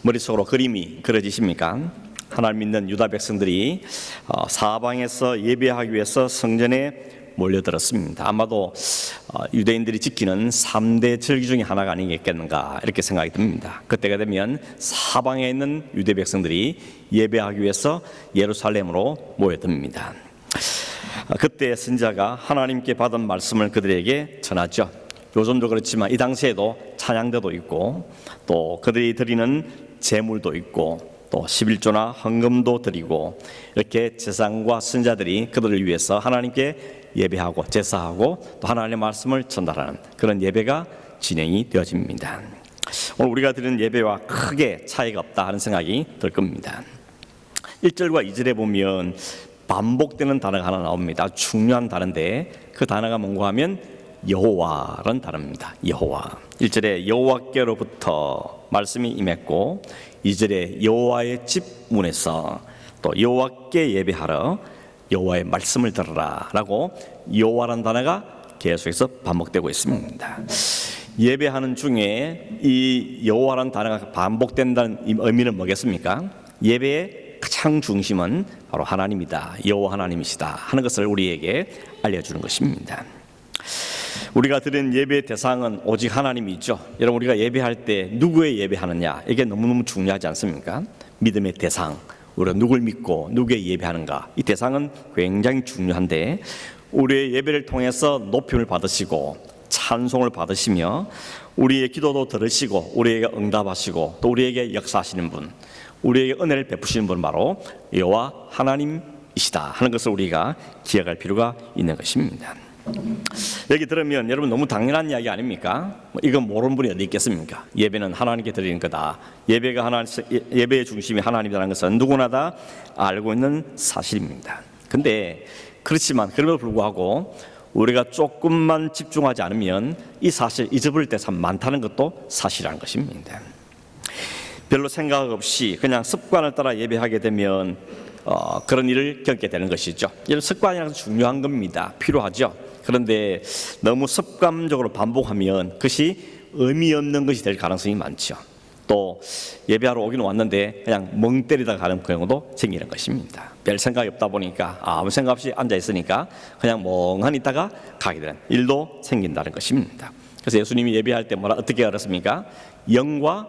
머릿속으로 그림이 그려지십니까? 하나님 믿는 유다 백성들이 사방에서 예배하기 위해서 성전에 몰려들었습니다. 아마도 유대인들이 지키는 3대 절기 중에 하나가 아니겠는가 이렇게 생각이 듭니다. 그때가 되면 사방에 있는 유대 백성들이 예배하기 위해서 예루살렘으로 모여듭니다. 그때 선지자가 하나님께 받은 말씀을 그들에게 전하죠. 요즘도 그렇지만 이 당시에도 찬양대도 있고 또 그들이 드리는 제물도 있고 또 11조나 헌금도 드리고 이렇게 제사장과 선지자들이 그들을 위해서 하나님께 예배하고 제사하고 또 하나님의 말씀을 전달하는 그런 예배가 진행이 되어집니다. 오늘 우리가 드리는 예배와 크게 차이가 없다 하는 생각이 들 겁니다. 1절과 2절에 보면 반복되는 단어가 하나 나옵니다. 중요한 단어인데 그 단어가 뭔가 하면 여호와라는 단어입니다. 여호와. 1절에 여호와께로부터 말씀이 임했고 2절에 여호와의 집 문에서 또 여호와께 예배하러 여호와의 말씀을 들으라 라고 여호와라는 단어가 계속해서 반복되고 있습니다. 예배하는 중에 이 여호와라는 단어가 반복된다는 의미는 뭐겠습니까? 예배의 가장 중심은 바로 하나님이다, 여호와 하나님이시다 하는 것을 우리에게 알려주는 것입니다. 우리가 드리는 예배의 대상은 오직 하나님이죠. 여러분, 우리가 예배할 때 누구의 예배하느냐 이게 너무너무 중요하지 않습니까? 믿음의 대상, 우리가 누굴 믿고 누구의 예배하는가, 이 대상은 굉장히 중요한데 우리의 예배를 통해서 높임을 받으시고 찬송을 받으시며 우리의 기도도 들으시고 우리에게 응답하시고 또 우리에게 역사하시는 분, 우리에게 은혜를 베푸시는 분은 바로 여호와 하나님이시다 하는 것을 우리가 기억할 필요가 있는 것입니다. 여기 들으면 여러분 너무 당연한 이야기 아닙니까? 이건 모르는 분이 어디 있겠습니까? 예배는 하나님께 드리는 거다. 예배의 중심이 하나님이라는 것은 누구나 다 알고 있는 사실입니다. 근데 그렇지만 그럼에도 불구하고 우리가 조금만 집중하지 않으면 이 사실 잊어버릴 때가 참 많다는 것도 사실이라는 것입니다. 별로 생각 없이 그냥 습관을 따라 예배하게 되면 그런 일을 겪게 되는 것이죠. 이런 습관이라는 것은 중요한 겁니다. 필요하죠. 그런데 너무 습관적으로 반복하면 그것이 의미 없는 것이 될 가능성이 많죠. 또 예배하러 오기는 왔는데 그냥 멍 때리다가 가는 경우도 생기는 것입니다. 별 생각이 없다 보니까 아무 생각 없이 앉아 있으니까 그냥 멍하니 있다가 가게 되는 일도 생긴다는 것입니다. 그래서 예수님이 예배할 때 어떻게 알았습니까? 영과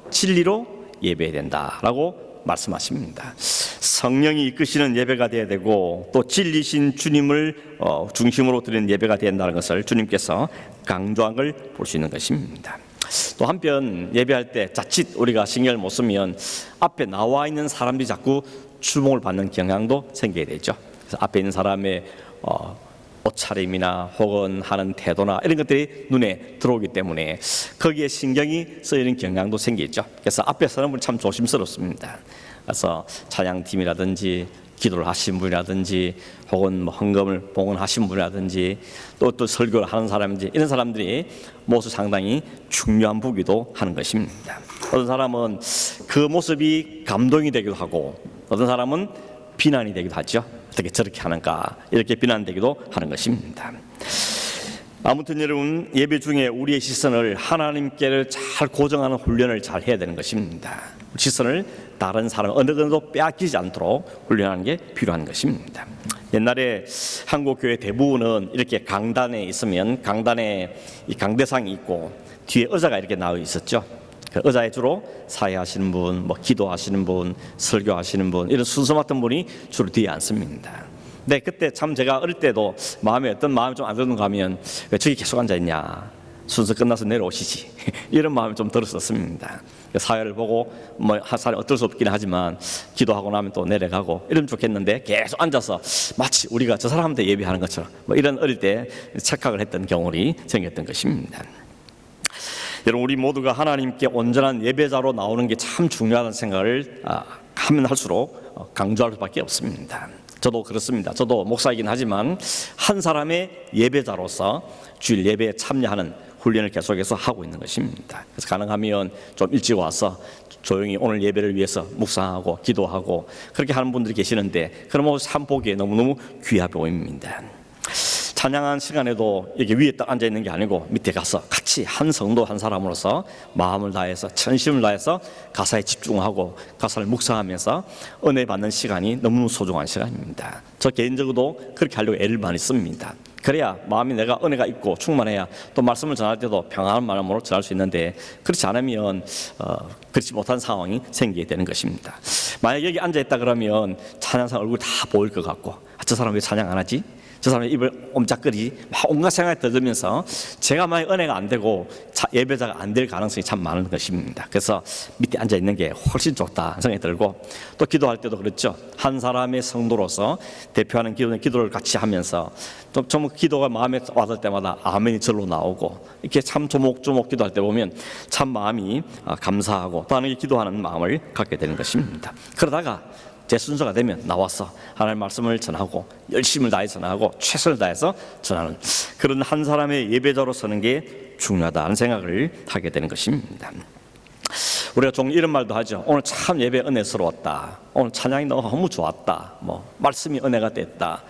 진리로 예배해야 된다라고 말씀하십니다. 성령이 이끄시는 예배가 되어야 되고 또 진리신 주님을 중심으로 드리는 예배가 된다는 것을 주님께서 강조한 걸 볼 수 있는 것입니다. 또 한편 예배할 때 자칫 우리가 신경을 못 쓰면 앞에 나와 있는 사람들이 자꾸 주목을 받는 경향도 생기게 되죠. 그래서 앞에 있는 사람의 옷차림이나 혹은 하는 태도나 이런 것들이 눈에 들어오기 때문에 거기에 신경이 쓰이는 경향도 생기죠. 그래서 앞에 서는 분이 참 조심스럽습니다. 그래서 찬양팀이라든지 기도를 하신 분이라든지 혹은 헌금을 봉헌하신 분이라든지 또 설교를 하는 사람인지 이런 사람들이 모습 상당히 중요한 보기도 하는 것입니다. 어떤 사람은 그 모습이 감동이 되기도 하고 어떤 사람은 비난이 되기도 하죠. 어떻게 저렇게 하는가 이렇게 비난되기도 하는 것입니다. 아무튼 여러분, 예배 중에 우리의 시선을 하나님께를 잘 고정하는 훈련을 잘 해야 되는 것입니다. 시선을 다른 사람 어느 정도 빼앗기지 않도록 훈련하는 게 필요한 것입니다. 옛날에 한국 교회 대부분은 이렇게 강단에 있으면 강단에 이 강대상이 있고 뒤에 의자가 이렇게 나와 있었죠. 그 의자에 주로 사회하시는 분, 기도하시는 분, 설교하시는 분 이런 순서 맡은 분이 주로 뒤에 앉습니다. 근데 그때 참 제가 어릴 때도 마음이 좀 안 드는가 하면 왜 저기 계속 앉아 있냐, 순서 끝나서 내려오시지 이런 마음이 좀 들었었습니다. 사회를 보고 사람 어쩔 수 없긴 하지만 기도하고 나면 또 내려가고 이러면 좋겠는데 계속 앉아서 마치 우리가 저 사람한테 예배하는 것처럼 이런 어릴 때 착각을 했던 경험이 생겼던 것입니다. 여러분, 우리 모두가 하나님께 온전한 예배자로 나오는 게 참 중요하다는 생각을 하면 할수록 강조할 수밖에 없습니다. 저도 그렇습니다. 저도 목사이긴 하지만 한 사람의 예배자로서 주일 예배에 참여하는 훈련을 계속해서 하고 있는 것입니다. 그래서 가능하면 좀 일찍 와서 조용히 오늘 예배를 위해서 묵상하고 기도하고 그렇게 하는 분들이 계시는데 그런 모습 참 보기에 너무너무 귀해 보입니다. 찬양한 시간에도 이렇게 위에 딱 앉아 있는 게 아니고 밑에 가서 같이 한 성도 한 사람으로서 마음을 다해서 전심을 다해서 가사에 집중하고 가사를 묵상하면서 은혜 받는 시간이 너무 소중한 시간입니다. 저 개인적으로도 그렇게 하려고 애를 많이 씁니다. 그래야 마음이 내가 은혜가 있고 충만해야 또 말씀을 전할 때도 평안한 마음으로 전할 수 있는데, 그렇지 않으면 그렇지 못한 상황이 생기게 되는 것입니다. 만약 여기 앉아있다 그러면 찬양상 얼굴 다 보일 것 같고, 저 사람 왜 찬양 안 하지? 저 사람이 입을 옴짝거리지? 막 온갖 생각이 들면서 제가 만약 은혜가 안 되고 예배자가 안 될 가능성이 참 많은 것입니다. 그래서 밑에 앉아있는 게 훨씬 좋다 생각이 들고, 또 기도할 때도 그렇죠. 한 사람의 성도로서 대표하는 기도를 같이 하면서 좀 기도가 마음에 와닿을 때마다 아멘이 절로 나오고, 이렇게 참 조목조목 기도할 때 보면 참 마음이 감사하고 또 하나님께 기도하는 마음을 갖게 되는 것입니다. 그러다가 제 순서가 되면 나와서 하나님의 말씀을 전하고 열심을 다해서 전하고 최선을 다해서 전하는 그런 한 사람의 예배자로 서는 게 중요하다는 생각을 하게 되는 것입니다. 우리가 종종 이런 말도 하죠. 오늘 참 예배 은혜스러웠다. 오늘 찬양이 너무 좋았다. 말씀이 은혜가 됐다.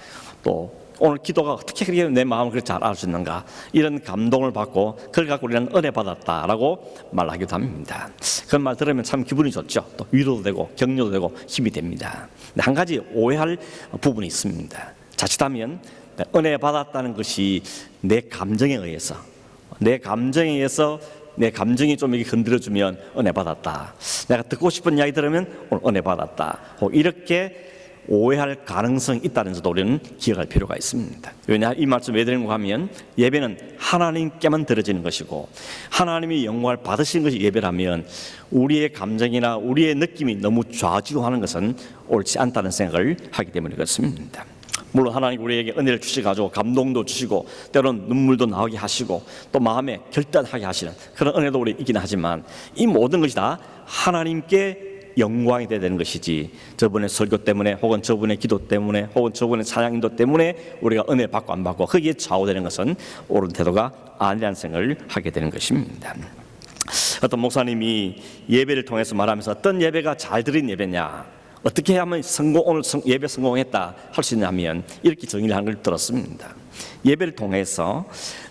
또 오늘 기도가 어떻게 그렇게 내 마음을 그렇게 잘 알 수 있는가, 이런 감동을 받고 그걸 갖고 우리는 은혜 받았다라고 말하기도 합니다. 그런 말 들으면 참 기분이 좋죠. 또 위로도 되고 격려도 되고 힘이 됩니다. 근데 한 가지 오해할 부분이 있습니다. 자칫하면 은혜 받았다는 것이 내 감정에 의해서 내 감정이 좀 이렇게 건드려주면 은혜 받았다, 내가 듣고 싶은 이야기 들으면 오늘 은혜 받았다, 이렇게 오해할 가능성이 있다는 것도 우리는 기억할 필요가 있습니다. 왜냐, 이 말씀 왜 드리는가 하면 예배는 하나님께만 드려지는 것이고 하나님이 영광을 받으신 것이 예배라면 우리의 감정이나 우리의 느낌이 너무 좌지우하는 것은 옳지 않다는 생각을 하기 때문에 그렇습니다. 물론 하나님 우리에게 은혜를 주셔가지고 감동도 주시고 때로는 눈물도 나오게 하시고 또 마음에 결단하게 하시는 그런 은혜도 우리 있긴 하지만, 이 모든 것이 다 하나님께 영광이 돼야 되는 것이지, 저분의 설교 때문에 혹은 저분의 기도 때문에 혹은 저분의 찬양인도 때문에 우리가 은혜 받고 안 받고 거기에 좌우되는 것은 옳은 태도가 아니라는 생각을 하게 되는 것입니다. 어떤 목사님이 예배를 통해서 말하면서 어떤 예배가 잘 드린 예배냐, 어떻게 하면 오늘 예배 성공했다 할 수 있냐면 이렇게 정의를 한 걸 들었습니다. 예배를 통해서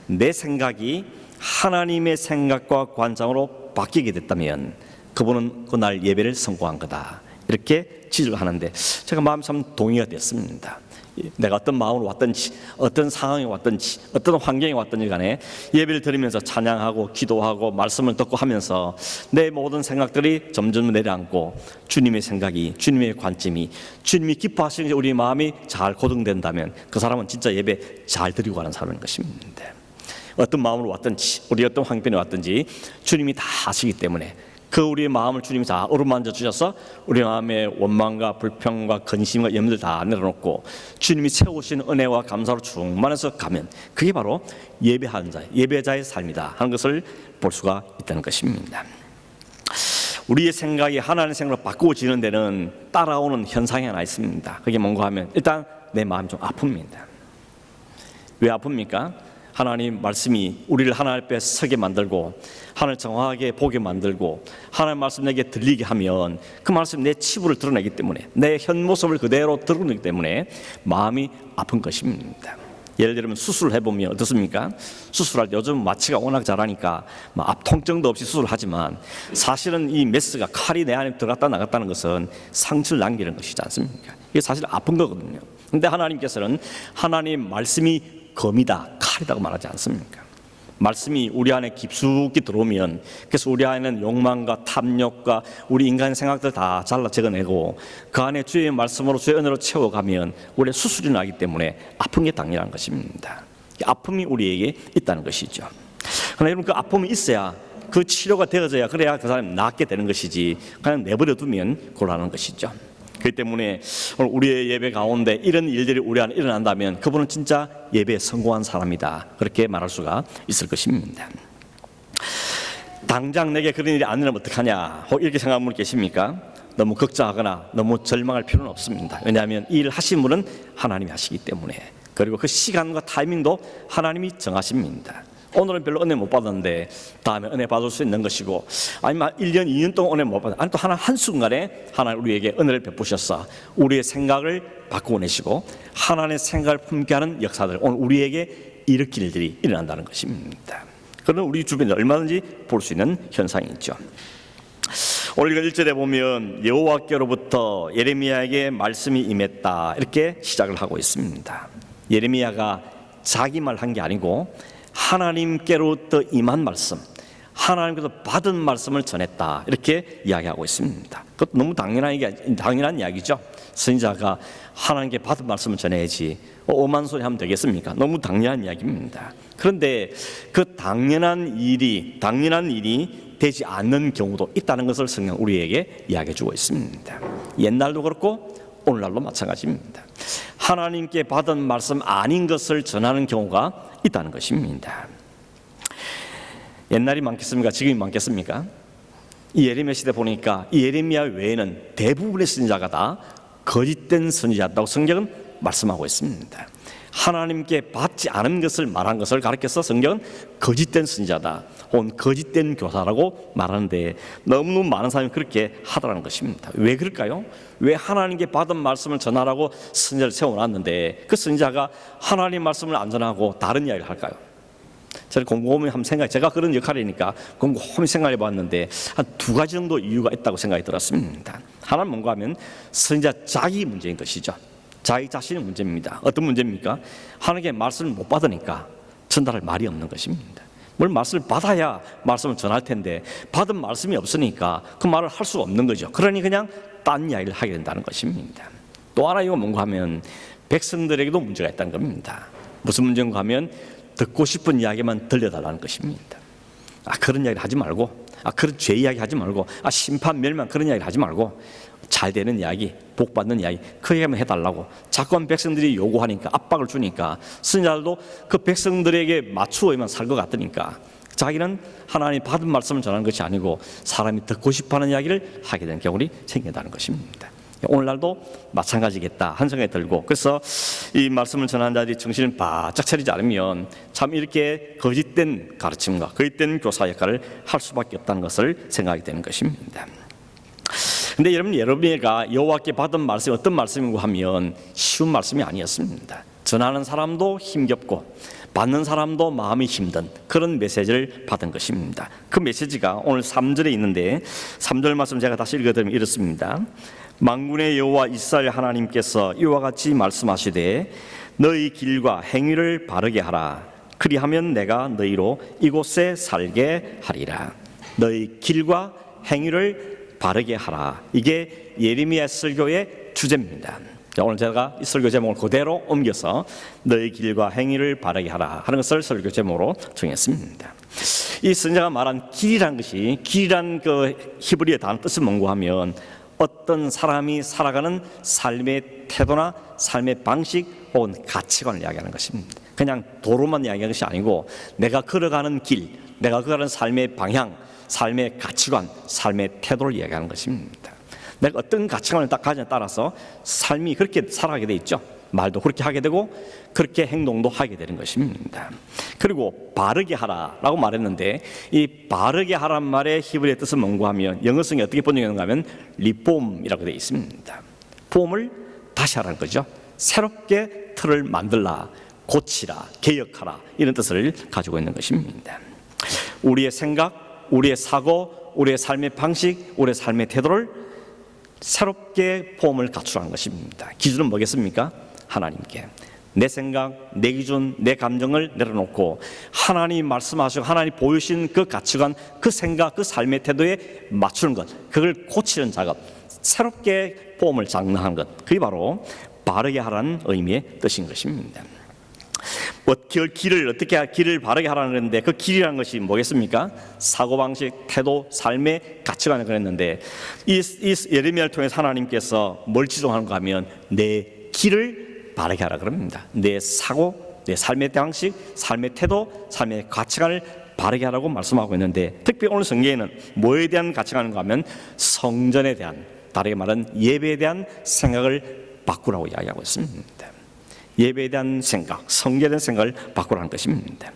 내 생각이 하나님의 생각과 관점으로 바뀌게 됐다면 그분은 그날 예배를 성공한 거다, 이렇게 지적을 하는데 제가 마음이 참 동의가 됐습니다. 내가 어떤 마음으로 왔든지 어떤 상황에 왔든지 어떤 환경에 왔든지 간에 예배를 드리면서 찬양하고 기도하고 말씀을 듣고 하면서 내 모든 생각들이 점점 내려앉고 주님의 생각이, 주님의 관점이, 주님이 기뻐하시는 게 우리 마음이 잘 고정된다면 그 사람은 진짜 예배 잘 드리고 가는 사람인 것입니다. 어떤 마음으로 왔든지 우리 어떤 환경에 왔든지 주님이 다 아시기 때문에 그 우리의 마음을 주님이 다 어루만져 주셔서 우리 마음의 원망과 불평과 근심과 염려를 다 내려놓고 주님이 채우신 은혜와 감사로 충만해서 가면 그게 바로 예배하는 자, 예배자의 삶이다 하는 것을 볼 수가 있다는 것입니다. 우리의 생각이 하나님의 생각으로 바꾸어지는 데는 따라오는 현상이 하나 있습니다. 그게 뭔가 하면 일단 내 마음이 좀 아픕니다. 왜 아픕니까? 하나님 말씀이 우리를 하나님 앞에 서게 만들고 하나님을 정확하게 보게 만들고 하나님 말씀 내게 들리게 하면 그 말씀 내 치부를 드러내기 때문에, 내 현 모습을 그대로 드러내기 때문에 마음이 아픈 것입니다. 예를 들면 수술을 해보면 어떻습니까? 수술할 때 요즘 마취가 워낙 잘하니까 앞 통증도 없이 수술을 하지만 사실은 이 메스가, 칼이 내 안에 들어갔다 나갔다는 것은 상처를 남기는 것이지 않습니까? 이게 사실 아픈 거거든요. 그런데 하나님께서는 하나님 말씀이 검이다, 칼이라고 말하지 않습니까? 말씀이 우리 안에 깊숙이 들어오면, 그래서 우리 안에는 욕망과 탐욕과 우리 인간의 생각들 다 잘라 적어내고 그 안에 주의 말씀으로 주의 은혜로 채워가면 우리의 수술이 나기 때문에 아픈 게 당연한 것입니다. 아픔이 우리에게 있다는 것이죠. 그러나 여러분, 그 아픔이 있어야 그 치료가 되어져야, 그래야 그 사람이 낫게 되는 것이지 그냥 내버려 두면 곤란한 것이죠. 그렇기 때문에 오늘 우리의 예배 가운데 이런 일들이 우리 안에 일어난다면 그분은 진짜 예배에 성공한 사람이다, 그렇게 말할 수가 있을 것입니다. 당장 내게 그런 일이 안 일어나면 어떡하냐 이렇게 생각하는 분 계십니까? 너무 걱정하거나 너무 절망할 필요는 없습니다. 왜냐하면 이 일을 하신 분은 하나님이 하시기 때문에, 그리고 그 시간과 타이밍도 하나님이 정하십니다. 오늘은 별로 은혜 못 받았는데 다음에 은혜 받을 수 있는 것이고, 아니면 1년, 2년 동안 은혜 못 받았는데, 아니 또 한순간에 하나님 우리에게 은혜를 베푸셔서 우리의 생각을 바꾸어내시고 하나님의 생각을 품게하는 역사들 오늘 우리에게 일으킬 일들이 일어난다는 것입니다. 그런 우리 주변에 얼마든지 볼 수 있는 현상이죠. 오늘 1절에 보면 여호와께로부터 예레미야에게 말씀이 임했다, 이렇게 시작을 하고 있습니다. 예레미야가 자기 말 한 게 아니고 하나님께로부터 임한 말씀, 하나님께서 받은 말씀을 전했다, 이렇게 이야기하고 있습니다. 그것도 너무 당연한 이야기죠. 선지자가 하나님께 받은 말씀을 전해야지 오만 소리 하면 되겠습니까? 너무 당연한 이야기입니다. 그런데 그 당연한 일이 되지 않는 경우도 있다는 것을 성경 우리에게 이야기해 주고 있습니다. 옛날도 그렇고 오늘날도 마찬가지입니다. 하나님께 받은 말씀 아닌 것을 전하는 경우가 있다는 것입니다. 옛날이 많겠습니까? 지금이 많겠습니까? 이 예레미야 시대 보니까 이 예레미야 외에는 대부분의 선지자가 다 거짓된 선지자였다고 성경은 말씀하고 있습니다. 하나님께 받지 않은 것을 말한 것을 가르쳐서 성경은 거짓된 선지자다, 혹은 거짓된 교사라고 말하는데 너무 많은 사람이 그렇게 하더라는 것입니다. 왜 그럴까요? 왜 하나님께 받은 말씀을 전하라고 선지자를 세워놨는데 그 선지자가 하나님 말씀을 안 전하고 다른 이야기를 할까요? 저는 곰곰이 한번 제가 그런 역할이니까 곰곰이 생각해 봤는데 한 두 가지 정도 이유가 있다고 생각이 들었습니다. 하나는 뭔가 하면 선지자 자기 문제인 것이죠. 자기 자신의 문제입니다. 어떤 문제입니까? 하나님께 말씀을 못 받으니까 전달할 말이 없는 것입니다. 뭘 말씀을 받아야 말씀을 전할 텐데 받은 말씀이 없으니까 그 말을 할 수 없는 거죠. 그러니 그냥 딴 이야기를 하게 된다는 것입니다. 또 하나 이거 뭔가 하면 백성들에게도 문제가 있다는 겁니다. 무슨 문제인가 하면 듣고 싶은 이야기만 들려달라는 것입니다. 그런 이야기를 하지 말고, 그런 죄 이야기 하지 말고, 심판 멸망 그런 이야기를 하지 말고 잘 되는 이야기, 복 받는 이야기 그 얘기만 해달라고 자꾸만 백성들이 요구하니까, 압박을 주니까 선지자들도 그 백성들에게 맞추어야만 살 것 같으니까 자기는 하나님 받은 말씀을 전하는 것이 아니고 사람이 듣고 싶어하는 이야기를 하게 되는 경우가 생긴다는 것입니다. 오늘날도 마찬가지겠다 한 생각이 들고, 그래서 이 말씀을 전하는 자들이 정신을 바짝 차리지 않으면 참 이렇게 거짓된 가르침과 거짓된 교사 역할을 할 수밖에 없다는 것을 생각이 되는 것입니다. 근데 여러분, 예레미야가 여호와께 받은 말씀이 어떤 말씀이고 하면 쉬운 말씀이 아니었습니다. 전하는 사람도 힘겹고 받는 사람도 마음이 힘든 그런 메시지를 받은 것입니다. 그 메시지가 오늘 3절에 있는데 3절 말씀 제가 다시 읽어드리면 이렇습니다. 만군의 여호와 이스라엘 하나님께서 이와 같이 말씀하시되 너희 길과 행위를 바르게 하라. 그리하면 내가 너희로 이곳에 살게 하리라. 너희 길과 행위를 바르게 하라. 이게 예레미야 설교의 주제입니다. 오늘 제가 이 설교 제목을 그대로 옮겨서 너희 길과 행위를 바르게 하라 하는 것을 설교 제목으로 정했습니다. 이 선지자가 말한 길이란 것이, 길이란 그 히브리어 단어 뜻을 뭔가 하면 어떤 사람이 살아가는 삶의 태도나 삶의 방식 혹은 가치관을 이야기하는 것입니다. 그냥 도로만 이야기하는 것이 아니고 내가 걸어가는 길, 내가 걸어가는 삶의 방향, 삶의 가치관, 삶의 태도를 이야기하는 것입니다. 내가 어떤 가치관을 딱 가지냐에 따라서 삶이 그렇게 살아가게 돼 있죠. 말도 그렇게 하게 되고 그렇게 행동도 하게 되는 것입니다. 그리고 바르게 하라라고 말했는데 이 바르게 하란 말의 히브리어 뜻은 뭔가 하면 영어성이 어떻게 번역되는가 하면 리폼이라고 되어 있습니다. 폼을 다시 하라는 거죠. 새롭게 틀을 만들라, 고치라, 개혁하라, 이런 뜻을 가지고 있는 것입니다. 우리의 생각, 우리의 사고, 우리의 삶의 방식, 우리의 삶의 태도를 새롭게 폼을 갖추라는 것입니다. 기준은 뭐겠습니까? 하나님께 내 생각, 내 기준, 내 감정을 내려놓고 하나님 말씀하시고 하나님 보여주신 그 가치관, 그 생각, 그 삶의 태도에 맞추는 것, 그걸 고치는 작업, 새롭게 폼을 장만하는 것, 그게 바로 바르게 하라는 의미의 뜻인 것입니다. 길을 바르게 하라는 건데 그 길이라는 것이 뭐겠습니까? 사고방식, 태도, 삶의 가치관을 그랬는데 이 예레미야를 통해서 하나님께서 뭘 지정하는가 하면 내 길을 바르게 하라 그럽니다. 내 사고, 내 삶의 방식, 삶의 태도, 삶의 가치관을 바르게 하라고 말씀하고 있는데 특별히 오늘 성경에는 뭐에 대한 가치관인가 하면 성전에 대한, 다르게 말하면 예배에 대한 생각을 바꾸라고 이야기하고 있습니다. 예배에 대한 생각, 성경에 대한 생각을 바꾸라는 것입니다.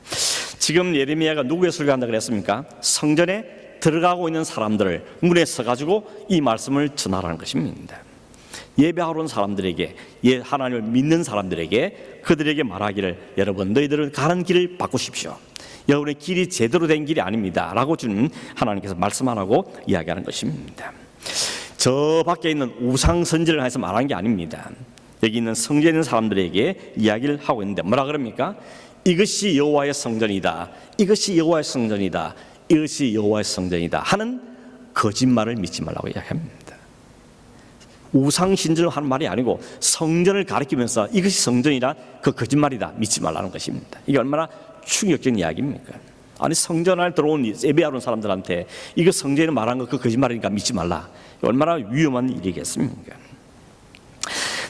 지금 예레미야가 누구의 설교한다 그랬습니까? 성전에 들어가고 있는 사람들을 문에 서가지고 이 말씀을 전하라는 것입니다. 예배하러 온 사람들에게, 하나님을 믿는 사람들에게 그들에게 말하기를, 여러분 너희들은 가는 길을 바꾸십시오. 여러분의 길이 제대로 된 길이 아닙니다 라고 주는 하나님께서 말씀 안 하고 이야기하는 것입니다. 저 밖에 있는 우상 선지를 해서 말하는 게 아닙니다. 여기 있는 성전에 있는 사람들에게 이야기를 하고 있는데 뭐라 그럽니까? 이것이 여호와의 성전이다, 이것이 여호와의 성전이다, 이것이 여호와의 성전이다 하는 거짓말을 믿지 말라고 이야기합니다. 우상 신전을 하는 말이 아니고 성전을 가리키면서 이것이 성전이라 그 거짓말이다 믿지 말라는 것입니다. 이게 얼마나 충격적인 이야기입니까? 아니 성전 안에 들어온 예배하러 온 사람들한테 이거 성전에 말한 거 그 거짓말이니까 믿지 말라, 얼마나 위험한 일이겠습니까?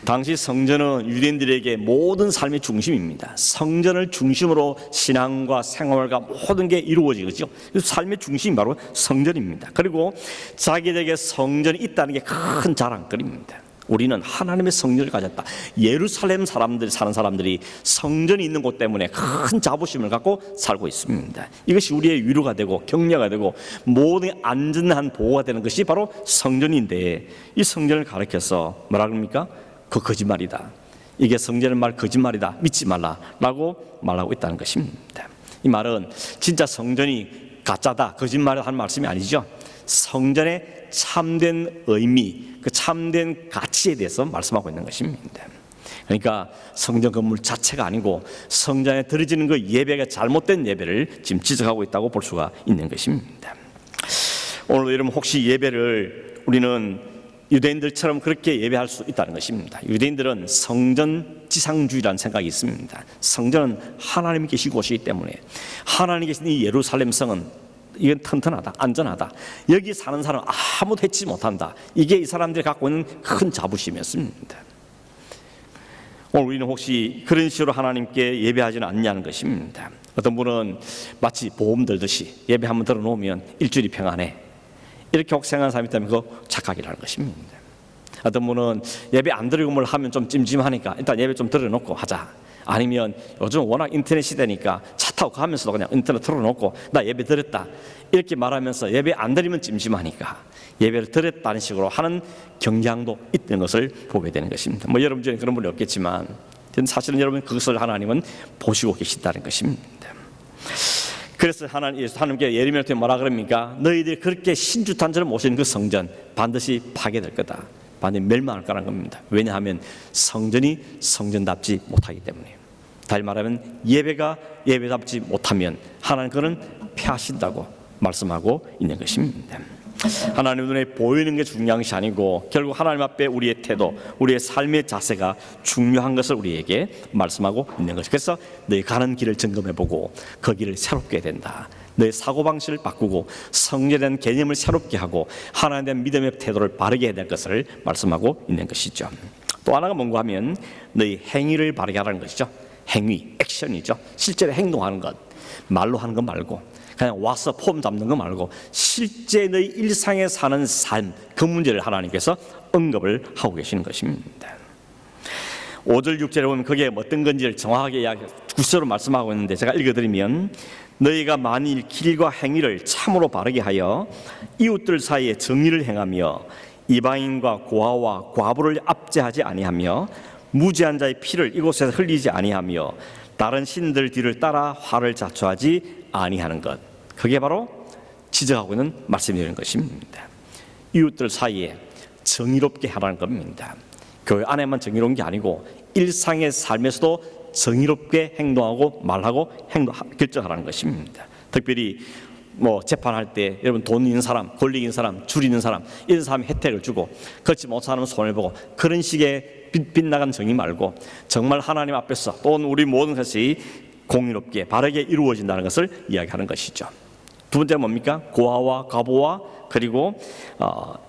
당시 성전은 유대인들에게 모든 삶의 중심입니다. 성전을 중심으로 신앙과 생활과 모든 게 이루어지죠. 삶의 중심이 바로 성전입니다. 그리고 자기들에게 성전이 있다는 게 큰 자랑거리입니다. 우리는 하나님의 성전을 가졌다. 예루살렘 사람들 사는 사람들이 성전이 있는 곳 때문에 큰 자부심을 갖고 살고 있습니다. 이것이 우리의 위로가 되고 격려가 되고 모든 안전한 보호가 되는 것이 바로 성전인데, 이 성전을 가리켜서 뭐라 그럽니까? 그 거짓말이다, 이게 성전의 말 거짓말이다, 믿지 말라라고 말하고 있다는 것입니다. 이 말은 진짜 성전이 가짜다, 거짓말이다 하는 말씀이 아니죠. 성전의 참된 의미, 그 참된 가치에 대해서 말씀하고 있는 것입니다. 그러니까 성전 건물 자체가 아니고 성전에 드려지는 그 예배가 잘못된 예배를 지금 지적하고 있다고 볼 수가 있는 것입니다. 오늘 여러분 혹시 예배를 우리는 유대인들처럼 그렇게 예배할 수 있다는 것입니다. 유대인들은 성전 지상주의라는 생각이 있습니다. 성전은 하나님이 계신 곳이기 때문에 하나님이 계신 이 예루살렘 성은 이건 튼튼하다, 안전하다, 여기 사는 사람 아무도 해치지 못한다, 이게 이 사람들이 갖고 있는 큰 자부심이었습니다. 오늘 우리는 혹시 그런 식으로 하나님께 예배하지는 않냐는 것입니다. 어떤 분은 마치 보험 들듯이 예배 한번 들어놓으면 일주일이 평안해, 이렇게 혹 생각하는 사람이 있다면 그거 착각이라는 것입니다. 어떤 분은 예배 안 드리고 뭘 하면 좀 찜찜하니까 일단 예배 좀 들어놓고 하자, 아니면 요즘 워낙 인터넷 시대니까 차 타고 가면서도 그냥 인터넷 틀어놓고 나 예배 드렸다 이렇게 말하면서 예배 안 드리면 찜찜하니까 예배를 드렸다는 식으로 하는 경향도 있는 것을 보게 되는 것입니다. 뭐 여러분 중에 그런 분이 없겠지만 사실은 여러분 그것을 하나님은 보시고 계시다는 것입니다. 그래서 하나님께 예레미야한테 뭐라 그럽니까? 너희들이 그렇게 신주탄처럼 모시는 그 성전 반드시 파괴될 거다, 반드시 멸망할 거라는 겁니다. 왜냐하면 성전이 성전답지 못하기 때문에. 다시 말하면 예배가 예배답지 못하면 하나님 그는 패하신다고 말씀하고 있는 것입니다. 하나님 눈에 보이는 게 중요한 것이 아니고 결국 하나님 앞에 우리의 태도, 우리의 삶의 자세가 중요한 것을 우리에게 말씀하고 있는 것이죠. 그래서 너희 가는 길을 점검해보고 그 길을 새롭게 해야 된다, 너희 사고방식을 바꾸고 성전에 대한 개념을 새롭게 하고 하나님에 대한 믿음의 태도를 바르게 해야 될 것을 말씀하고 있는 것이죠. 또 하나가 뭔가 하면 너희 행위를 바르게 하라는 것이죠. 행위, 액션이죠. 실제로 행동하는 것, 말로 하는 것 말고 그냥 와서 폼 잡는 거 말고 실제 너희 일상에 사는 삶, 그 문제를 하나님께서 언급을 하고 계시는 것입니다. 5절 6절에 보면 그게 어떤 건지를 정확하게 구체적으로 말씀하고 있는데 제가 읽어드리면, 너희가 만일 길과 행위를 참으로 바르게 하여 이웃들 사이에 정의를 행하며 이방인과 고아와 과부를 압제하지 아니하며 무지한 자의 피를 이곳에서 흘리지 아니하며 다른 신들 뒤를 따라 화를 자초하지 아니하는 것, 그게 바로 지적하고 있는 말씀이라는 것입니다. 이웃들 사이에 정의롭게 하라는 겁니다. 교회 안에만 정의로운 게 아니고 일상의 삶에서도 정의롭게 행동하고 말하고 결정하라는 것입니다. 특별히 뭐 재판할 때 여러분 돈 있는 사람, 권리 있는 사람, 줄 있는 사람, 이런 사람이 혜택을 주고 그렇지 못한 사람은 손해보고 그런 식의 빗나간 정의 말고 정말 하나님 앞에서 또는 우리 모든 것이 공의롭게 바르게 이루어진다는 것을 이야기하는 것이죠. 두 번째는 뭡니까? 고아와 과부와 그리고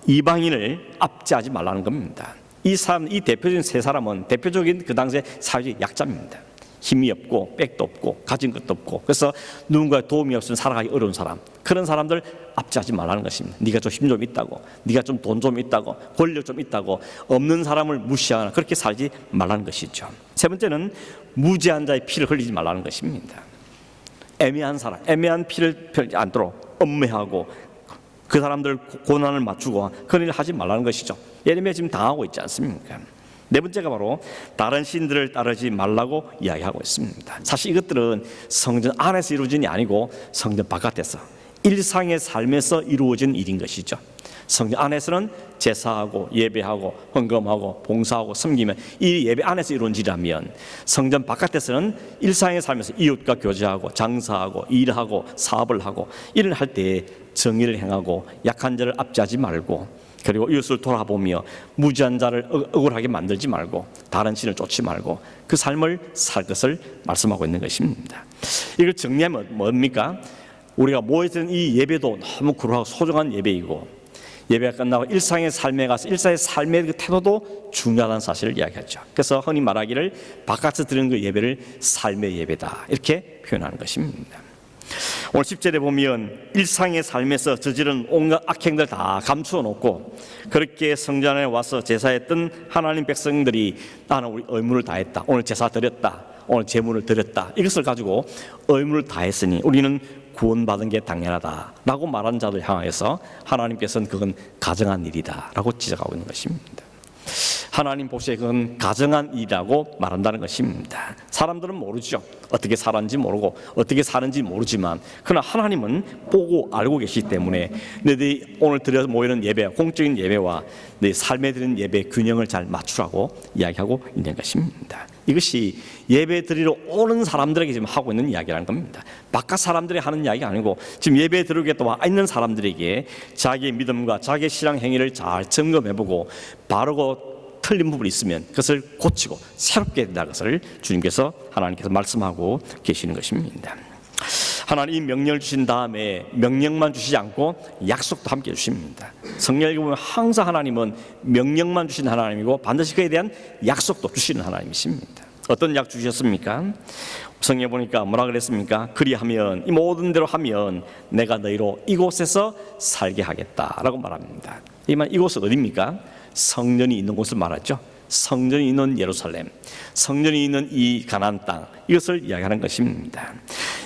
이방인을 압제하지 말라는 겁니다. 이 대표적인 세 사람은 대표적인 그 당시의 사회적 약자입니다. 힘이 없고 백도 없고 가진 것도 없고 그래서 누군가의 도움이 없으면 살아가기 어려운 사람, 그런 사람들 압제하지 말라는 것입니다. 네가 좀 힘 좀 있다고, 네가 좀 돈 좀 있다고, 권력 좀 있다고 없는 사람을 무시하거나 그렇게 살지 말라는 것이죠. 세 번째는 무지한 자의 피를 흘리지 말라는 것입니다. 애매한 사람, 애매한 피를 펴지 않도록 엄매하고 그 사람들 고난을 맞추고 그런 일을 하지 말라는 것이죠. 예레미야 지금 당하고 있지 않습니까? 네 번째가 바로 다른 신들을 따르지 말라고 이야기하고 있습니다. 사실 이것들은 성전 안에서 이루어진 일이 아니고 성전 바깥에서 일상의 삶에서 이루어진 일인 것이죠. 성전 안에서는 제사하고 예배하고 헌금하고 봉사하고 섬기면 이 예배 안에서 이루어진 일이라면, 성전 바깥에서는 일상의 삶에서 이웃과 교제하고 장사하고 일하고 사업을 하고 일을 할 때 정의를 행하고 약한 자를 압제하지 말고, 그리고 이웃을 돌아보며 무지한 자를 억울하게 만들지 말고 다른 신을 쫓지 말고 그 삶을 살 것을 말씀하고 있는 것입니다. 이걸 정리하면 뭡니까? 우리가 모여있는 이 예배도 너무 그러하고 소중한 예배이고, 예배가 끝나고 일상의 삶에 가서 일상의 삶의 그 태도도 중요하다는 사실을 이야기하죠. 그래서 흔히 말하기를 바깥에서 드리는 그 예배를 삶의 예배다, 이렇게 표현하는 것입니다. 오늘 10절에 보면 일상의 삶에서 저지른 온갖 악행들 다 감추어 놓고, 그렇게 성전 안에 와서 제사했던 하나님 백성들이 나는 우리 의무를 다했다, 오늘 제사 드렸다, 오늘 제물을 드렸다, 이것을 가지고 의무를 다했으니 우리는 구원받은 게 당연하다라고 말한 자들 향해서 하나님께서는 그건 가정한 일이다라고 지적하고 있는 것입니다. 하나님 보시기에 그건 가정한 일이라고 말한다는 것입니다. 사람들은 모르죠. 어떻게 살았는지 모르고 어떻게 사는지 모르지만, 그러나 하나님은 보고 알고 계시기 때문에 너희들이 오늘 드려 모이는 예배, 공적인 예배와 내 삶에 드리는 예배 균형을 잘 맞추라고 이야기하고 있는 것입니다. 이것이 예배 드리러 오는 사람들에게 지금 하고 있는 이야기라는 겁니다. 바깥 사람들이 하는 이야기가 아니고 지금 예배 드리겠다 와 있는 사람들에게 자기의 믿음과 자기의 신앙 행위를 잘 점검해보고 바르고 틀린 부분이 있으면 그것을 고치고 새롭게 된다는 것을 주님께서, 하나님께서 말씀하고 계시는 것입니다. 하나님 명령을 주신 다음에 명령만 주시지 않고 약속도 함께 주십니다. 성경에 보면 항상 하나님은 명령만 주신 하나님이고 반드시 그에 대한 약속도 주시는 하나님이십니다. 어떤 약 주셨습니까? 성경에 보니까 뭐라 그랬습니까? 그리하면, 이 모든 대로 하면 내가 너희로 이곳에서 살게 하겠다라고 말합니다. 이곳은 어디입니까? 성전이 있는 곳을 말하죠. 성전이 있는 예루살렘, 성전이 있는 이 가나안 땅, 이것을 이야기하는 것입니다.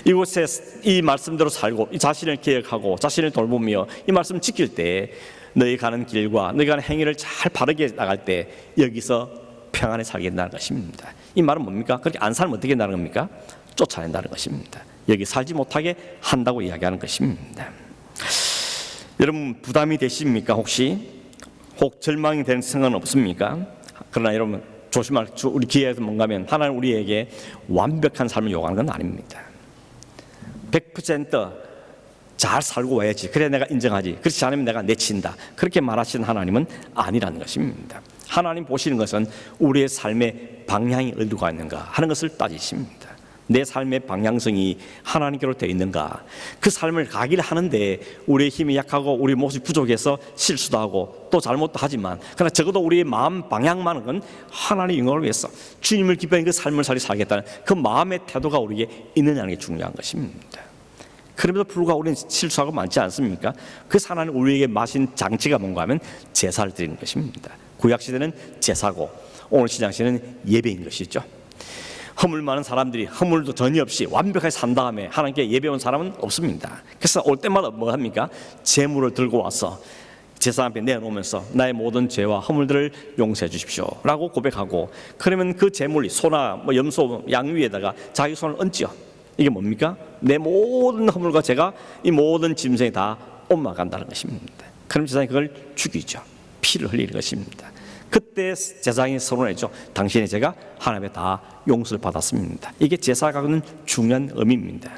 이곳에 이 말씀대로 살고 이 자신을 기억하고 자신을 돌보며 이 말씀을 지킬 때 너희 가는 길과 너희 가는 행위를 잘 바르게 나갈 때 여기서 평안에 살겠다는 것입니다. 이 말은 뭡니까? 그렇게 안 살면 어떻게 된다는 겁니까? 쫓아낸다는 것입니다. 여기 살지 못하게 한다고 이야기하는 것입니다. 여러분 부담이 되십니까? 혹 절망이 되는 생각은 없습니까? 그러나 여러분 조심할, 우리 기회에서 뭔가 하면 하나님 우리에게 완벽한 삶을 요구하는 건 아닙니다. 100% 잘 살고 와야지, 그래 내가 인정하지, 그렇지 않으면 내가 내친다, 그렇게 말하시는 하나님은 아니라는 것입니다. 하나님 보시는 것은 우리의 삶의 방향이 어디로 가 있는가 하는 것을 따지십니다. 내 삶의 방향성이 하나님께로 되어 있는가, 그 삶을 가기를 하는데 우리의 힘이 약하고 우리 모습이 부족해서 실수도 하고 또 잘못도 하지만, 그러나 적어도 우리의 마음 방향만은 하나님의 영광을 위해서 주님을 기뻐하는 그 삶을 살겠다는 그 마음의 태도가 우리에게 있느냐는 게 중요한 것입니다. 그럼에도 불구하고 우리는 실수하고 많지 않습니까? 그래서 하나님 우리에게 마신 장치가 뭔가 하면 제사를 드리는 것입니다. 구약시대는 제사고 오늘 신약시대는 예배인 것이죠. 허물 많은 사람들이 허물도 전혀 없이 완벽하게 산 다음에 하나님께 예배 온 사람은 없습니다. 그래서 올 때마다 뭐 합니까? 제물을 들고 와서 제사 앞에 내놓으면서 나의 모든 죄와 허물들을 용서해 주십시오 라고 고백하고, 그러면 그 제물이 소나 뭐 염소, 양 위에다가 자기 손을 얹지요. 이게 뭡니까? 내 모든 허물과 죄가 이 모든 짐승에 다 옮아간다는 것입니다. 그럼 제사장이 그걸 죽이죠. 피를 흘리는 것입니다. 그때 제사장이 선언했죠. 당신의 죄가 하나님의 다 용서를 받았습니다. 이게 제사가 갖는 중요한 의미입니다.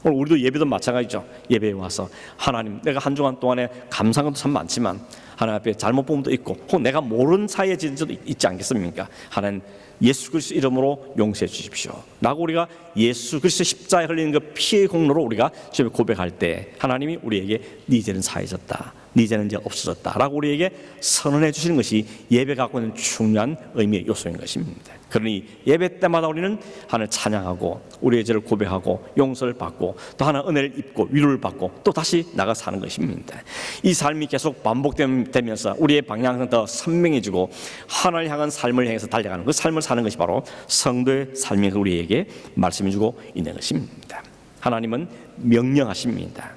오늘 우리도 예배도 마찬가지죠. 예배에 와서 하나님, 내가 한 주간 동안에 감사한 것도 참 많지만 하나님 앞에 잘못 본 것도 있고 혹은 내가 모르는 사이에 지은 것도 있지 않겠습니까? 하나님 예수 그리스도 이름으로 용서해 주십시오 라고 우리가 예수 그리스도 십자가에 흘리는 그 피의 공로로 우리가 주님을 고백할 때 하나님이 우리에게 네 죄는 사해졌다, 네 죄는 이제 없어졌다 라고 우리에게 선언해 주시는 것이 예배가 갖고 있는 중요한 의미의 요소인 것입니다. 그러니 예배 때마다 우리는 하나님을 찬양하고 우리의 죄를 고백하고 용서를 받고 또 하나님 은혜를 입고 위로를 받고 또 다시 나가 사는 것입니다. 이 삶이 계속 반복되면서 우리의 방향은 더 선명해지고 하나님을 향한 삶을 향해서 달려가는 그 삶을 사는 것이 바로 성도의 삶에서 우리에게 말씀해 주고 있는 것입니다. 하나님은 명령하십니다.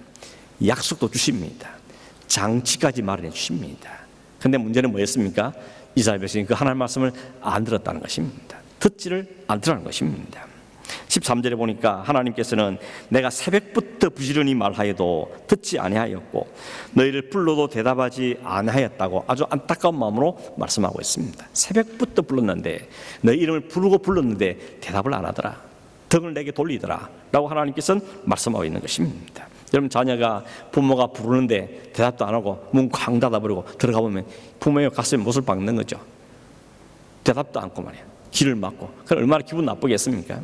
약속도 주십니다. 장치까지 마련해 주십니다. 그런데 문제는 뭐였습니까? 이스라엘 백성이 그 하나님의 말씀을 안 들었다는 것입니다. 듣지를 않더라는 것입니다. 13절에 보니까 하나님께서는 내가 새벽부터 부지런히 말하여도 듣지 아니하였고 너희를 불러도 대답하지 아니하였다고 아주 안타까운 마음으로 말씀하고 있습니다. 새벽부터 불렀는데 너희 이름을 부르고 불렀는데 대답을 안 하더라. 등을 내게 돌리더라 라고 하나님께서는 말씀하고 있는 것입니다. 여러분, 자녀가 부모가 부르는데 대답도 안 하고 문 쾅 닫아버리고 들어가 보면 부모의 가슴에 못을 박는 거죠. 대답도 않고 말이야. 귀를 막고. 그럼 얼마나 기분 나쁘겠습니까?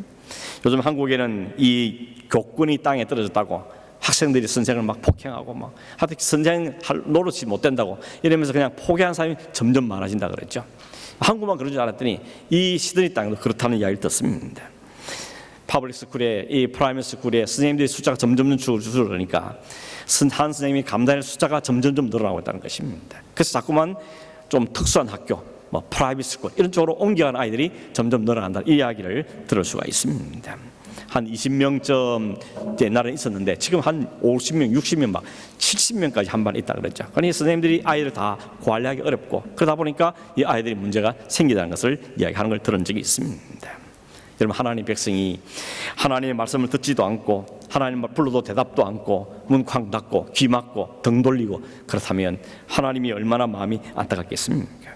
요즘 한국에는 이 교권이 땅에 떨어졌다고 학생들이 선생을 막 폭행하고 막 하여튼 선생 할 노릇이 못 된다고 이러면서 그냥 포기한 사람이 점점 많아진다 그랬죠. 한국만 그런 줄 알았더니 이 시드니 땅도 그렇다는 이야기를 듣습니다. 퍼블릭 스쿨에 이 프라이머리 스쿨에 선생님들의 숫자가 점점 줄어드니까 한 선생님이 감당할 숫자가 점점 늘어나고 있다는 것입니다. 그래서 자꾸만 좀 특수한 학교 뭐 프라이빗 스쿨 이런 쪽으로 옮겨간 아이들이 점점 늘어난다 이 이야기를 들을 수가 있습니다. 한 20명쯤 옛날에 있었는데 지금 한 50명, 60명 막 70명까지 한 반 있다 그랬죠. 그러니 선생님들이 아이를 다 관리하기 어렵고 그러다 보니까 이 아이들이 문제가 생기다는 것을 이야기하는 걸 들은 적이 있습니다. 여러분, 하나님 백성이 하나님의 말씀을 듣지도 않고 하나님 불러도 대답도 않고 문 쾅 닫고 귀 막고 등 돌리고 그렇다면 하나님이 얼마나 마음이 안타깝겠습니까?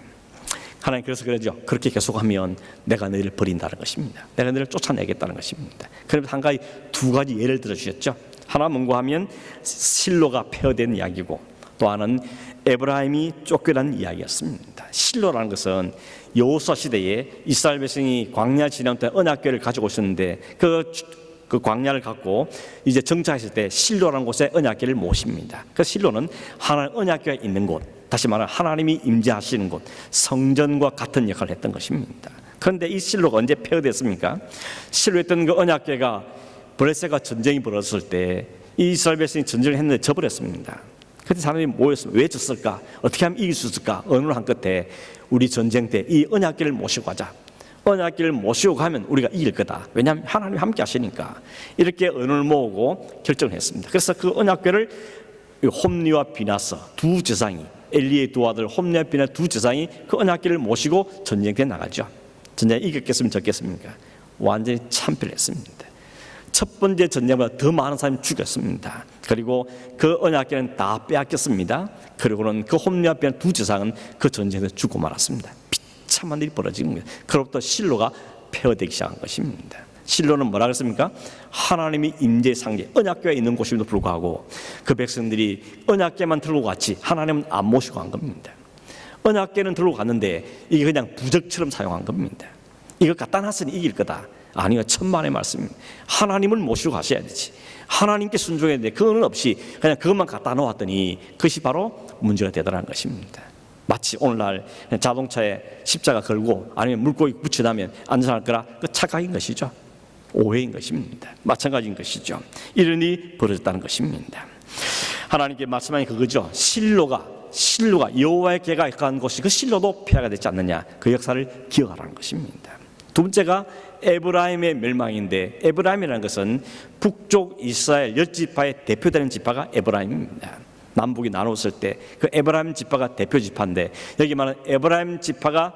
하나님 그래서 그러죠. 그렇게 계속하면 내가 너희를 버린다는 것입니다. 내가 너희를 쫓아내겠다는 것입니다. 그래서 한 가지 두 가지 예를 들어주셨죠. 하나 뭔가 하면 실로가 폐허된 이야기고 또 하나는 에브라임이 쫓겨난 이야기였습니다. 실로라는 것은 여호수아 시대에 이스라엘 백성이 광야 지난 때 언약궤를 가지고 있었는데 그 광야를 갖고 이제 정착했을 때 실로라는 곳에 언약궤를 모십니다. 그 실로는 하나님 언약궤가 있는 곳, 다시 말하면 하나님이 임재하시는 곳, 성전과 같은 역할을 했던 것입니다. 그런데 이 실로가 언제 폐허됐습니까? 실로에 있던 그 언약궤가 블레셋과 전쟁이 벌어졌을 때 이 이스라엘 백성이 전쟁을 했는데 져버렸습니다. 그때 사람들이 모였으면 왜 졌을까? 어떻게 하면 이길 수 있을까? 의논을 한 끝에 우리 전쟁 때 이 언약궤를 모시고 가자. 언약궤를 모시고 가면 우리가 이길 거다. 왜냐하면 하나님이 함께 하시니까. 이렇게 의논을 모으고 결정을 했습니다. 그래서 그 언약궤를 홈리와 비나스 두 제사장이 엘리의 두 아들 홈리와 비나스 두 제사장이 그 언약궤를 모시고 전쟁터에 나가죠. 전쟁에 이겼겠습니까? 졌겠습니까? 완전히 참패했습니다. 첫 번째 전쟁보다 더 많은 사람이 죽였습니다. 그리고 그 언약궤는 다 빼앗겼습니다. 그리고는 그 홈리와 비나스 두 제사장은 그 전쟁에서 죽고 말았습니다. 비참한 일이 벌어진 겁니다. 그로부터 실로가 폐허되기 시작한 것입니다. 실로는 뭐라 그랬습니까? 하나님이 임재 상계 언약궤가 있는 곳임에도 불구하고 그 백성들이 언약궤만 들고 갔지 하나님은 안 모시고 간 겁니다. 언약궤는 들고 갔는데 이게 그냥 부적처럼 사용한 겁니다. 이거 갖다 놨으니 이길 거다. 아니요, 천만의 말씀입니다. 하나님을 모시고 가셔야 되지. 하나님께 순종해야 되는데 그거는 없이 그냥 그것만 갖다 놓았더니 그것이 바로 문제가 되더라는 것입니다. 마치 오늘날 자동차에 십자가 걸고 아니면 물고기 붙여놓으면 안전할 거라 그 착각인 것이죠. 오해인 것입니다. 마찬가지인 것이죠. 이런 일이 벌어졌다는 것입니다. 하나님께 말씀하니 그거죠. 실로가 여호와의 궤가 간 곳이 그 실로도 폐허가 되지 않느냐, 그 역사를 기억하라는 것입니다. 두 번째가 에브라임의 멸망인데 에브라임이라는 것은 북쪽 이스라엘 10지파의 대표되는 지파가 에브라임입니다. 남북이 나눴을 때 그 에브라임 지파가 대표 지파인데 여기 말하는 에브라임 지파가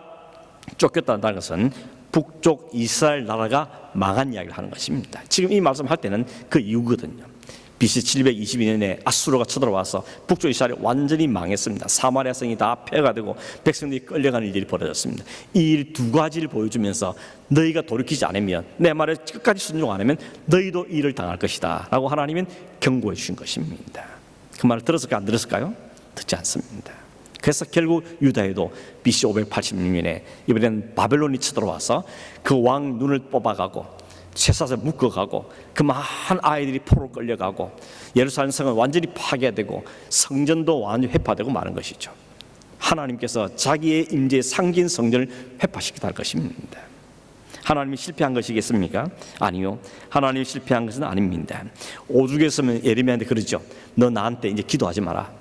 쫓겼다는 것은 북쪽 이스라엘 나라가 망한 이야기를 하는 것입니다. 지금 이 말씀할 때는 그 이유거든요. BC 722년에 아수르가 쳐들어와서 북쪽 이스라엘이 완전히 망했습니다. 사마리아 성이 다 폐허가 되고 백성들이 끌려가는 일이 벌어졌습니다. 이 일 두 가지를 보여주면서 너희가 돌이키지 않으면, 내 말에 끝까지 순종 안 하면 너희도 이 일을 당할 것이다 라고 하나님은 경고해 주신 것입니다. 그 말을 들었을까요? 안 들었을까요? 듣지 않습니다. 그래서 결국 유다에도 BC 586년에 이번에는 바벨론이 쳐들어와서 그 왕 눈을 뽑아가고 쇠사슬에 묶어가고 그 많은 아이들이 포로 끌려가고 예루살렘 성은 완전히 파괴되고 성전도 완전히 회파되고 마는 것이죠. 하나님께서 자기의 임재의 상긴 성전을 회파시키다 할 것입니다. 하나님이 실패한 것이겠습니까? 아니요, 하나님이 실패한 것은 아닙니다. 오죽했으면 예레미야한테 그러죠. 너 나한테 이제 기도하지 마라.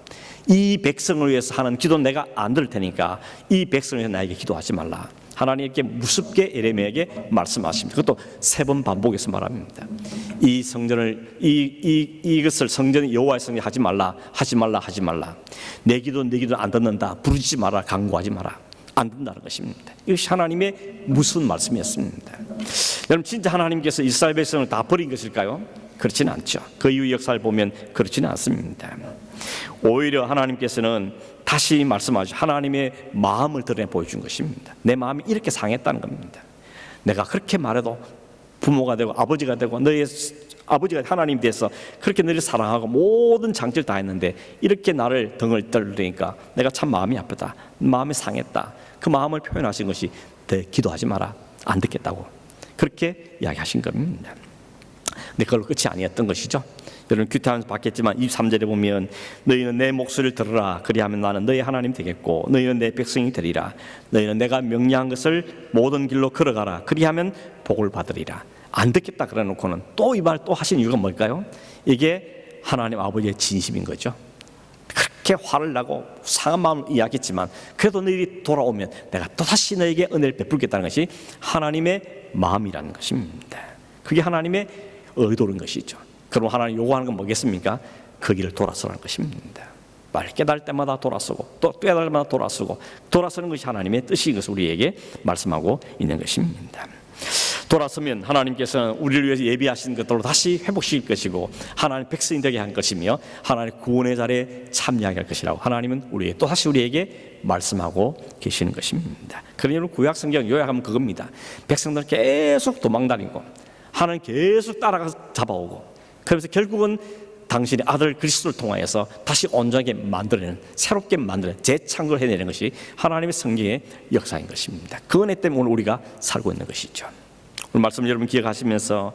이 백성을 위해서 하는 기도는 내가 안 들을 테니까 이 백성을 위해서 나에게 기도하지 말라. 하나님께 무섭게 예레미야에게 말씀하십니다. 그것도 3번 반복해서 말합니다. 이 성전을 이것을 성전 여호와의 성전 하지 말라. 내 기도 안 듣는다. 부르지 마라. 강구하지 마라. 안 된다는 것입니다. 이것이 하나님의 무슨 말씀이었습니다. 여러분, 진짜 하나님께서 이스라엘 백성을 다 버린 것일까요? 그렇지는 않죠. 그 이후 역사를 보면 그렇지는 않습니다. 오히려 하나님께서는 다시 말씀하시죠. 하나님의 마음을 드러내 보여준 것입니다. 내 마음이 이렇게 상했다는 겁니다. 내가 그렇게 말해도 부모가 되고 아버지가 되고 너의 아버지가 하나님이 돼서 그렇게 너를 사랑하고 모든 장치를 다 했는데 이렇게 나를 등을 떨리니까 내가 참 마음이 아프다. 마음이 상했다. 그 마음을 표현하신 것이 더 기도하지 마라. 안 듣겠다고. 그렇게 이야기하신 겁니다. 근데 그걸로 끝이 아니었던 것이죠. 여러분 규탄하면서 봤겠지만 23절에 보면 너희는 내 목소리를 들으라. 그리하면 나는 너희 하나님 되겠고 너희는 내 백성이 되리라. 너희는 내가 명령한 것을 모든 길로 걸어가라. 그리하면 복을 받으리라. 안 듣겠다 그래 놓고는 또 이 말 또 하신 이유가 뭘까요? 이게 하나님 아버지의 진심인 거죠. 그렇게 화를 나고 상한 마음을 이야기했지만 그래도 너희들이 돌아오면 내가 또다시 너에게 은혜를 베풀겠다는 것이 하나님의 마음이라는 것입니다. 그게 하나님의 의도인 것이죠. 그럼 하나님 요구하는 건 뭐겠습니까? 그 길을 돌아서라는 것입니다. 말 깨달을 때마다 돌아서고 또 깨달을 때마다 돌아서는 것이 하나님의 뜻인 것을 우리에게 말씀하고 있는 것입니다. 돌아서면 하나님께서는 우리를 위해서 예비하신 것들로 다시 회복시킬 것이고 하나님 백성이 되게 한 것이며 하나님 구원의 자리에 참여하게 할 것이라고 하나님은 또다시 우리에게 말씀하고 계시는 것입니다. 그러니 구약 성경 요약하면 그겁니다. 백성들 계속 도망다니고 하나님 계속 따라가서 잡아오고 그래서 결국은 당신의 아들 그리스도를 통하여서 다시 온전하게 만들어내는 새롭게 만드는 재창조를 해내는 것이 하나님의 성경의 역사인 것입니다. 그 은혜 때문에 오늘 우리가 살고 있는 것이죠. 오늘 말씀 여러분 기억하시면서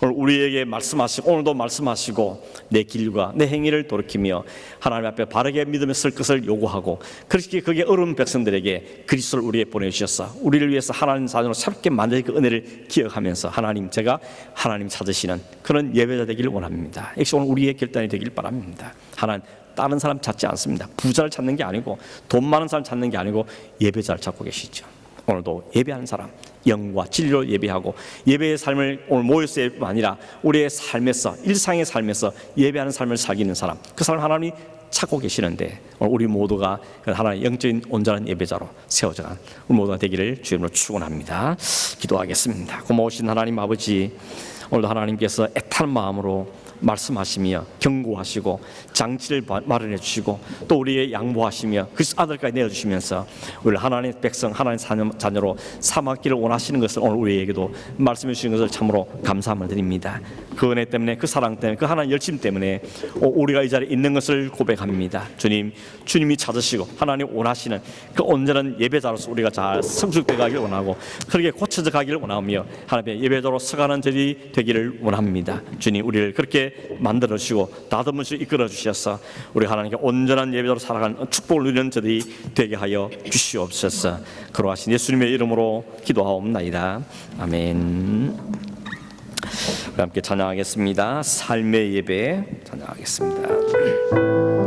오늘 우리에게 말씀하시고 오늘도 말씀하시고 내 길과 내 행위를 돌이키며 하나님 앞에 바르게 믿음에 설 것을 요구하고 그렇게 그게 어려운 백성들에게 그리스도를 우리에게 보내주셔서 우리를 위해서 하나님 자녀로 새롭게 만드신 그 은혜를 기억하면서 제가 하나님 찾으시는 그런 예배자 되기를 원합니다. 역시 오늘 우리의 결단이 되길 바랍니다. 하나님 다른 사람 찾지 않습니다. 부자를 찾는 게 아니고 돈 많은 사람 찾는 게 아니고 예배자를 찾고 계시죠. 오늘도 예배하는 사람 영과 진리로 예배하고 예배의 삶을 오늘 모여서 예배뿐 아니라 우리의 삶에서 일상의 삶에서 예배하는 삶을 살기는 사람 그 사람 하나님이 찾고 계시는데 오늘 우리 모두가 하나님의 영적인 온전한 예배자로 세워져간 우리 모두가 되기를 주님으로 축원합니다. 기도하겠습니다. 고마우신 하나님 아버지 오늘도 하나님께서 애타는 마음으로 말씀하시며 경고하시고 장치를 마련해 주시고 또 우리의 양보하시며 그리스도 아들까지 내어주시면서 우리 하나님의 백성 하나님의 자녀로 삼았기를 원하시는 것을 오늘 우리에게도 말씀해 주신 것을 참으로 감사함을 드립니다. 그 은혜 때문에 그 사랑 때문에 그 하나님 열심 때문에 우리가 이 자리에 있는 것을 고백합니다. 주님이 찾으시고 하나님 원하시는 그 온전한 예배자로서 우리가 잘 성숙되어 가기를 원하고 그렇게 고쳐져 가기를 원하며 하나님의 예배자로 서가는 절이 되기를 원합니다. 주님 우리를 그렇게 만들어 주시고 다듬어 주시고 이끌어 주셔서 우리 하나님께 온전한 예배자로 살아가는 축복을 누리는 저들이 되게 하여 주시옵소서. 그러하신 예수님의 이름으로 기도하옵나이다. 아멘. 우리 함께 찬양하겠습니다. 삶의 예배 찬양하겠습니다.